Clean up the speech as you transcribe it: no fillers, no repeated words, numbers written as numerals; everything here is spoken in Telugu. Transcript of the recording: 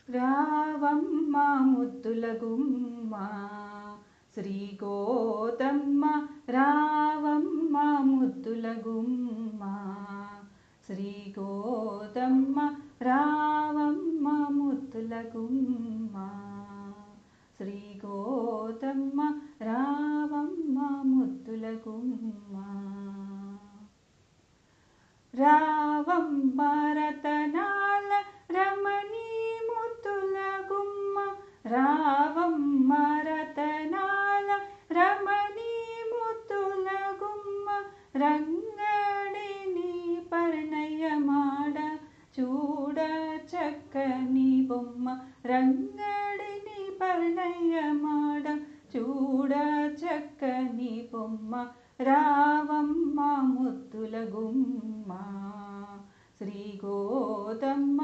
రావమ్మ ముద్దుల గుమ్మ శ్రీ గోదమ్మ రావమ్మ ముద్దుల గుమ్మ శ్రీ గోదమ్మ రావమ్మ ముద్దుల గుమ్మ శ్రీ గోదమ్మ రావమ్మ ముద్దుల గుమ్మ రావమ్మ రతనాల రమణీ ముద్దుల గుమ్మ రావమ్మ రతనాల రమణీ ముద్దుల గుమ్మ రంగడిని పరిణయమాడ చూడ చక్కని బొమ్మ రంగడిని పరిణయమాడ చూడ చక్కని బొమ్మ రావమ్మ ముద్దుల గుమ్మ శ్రీ గోదమ్మ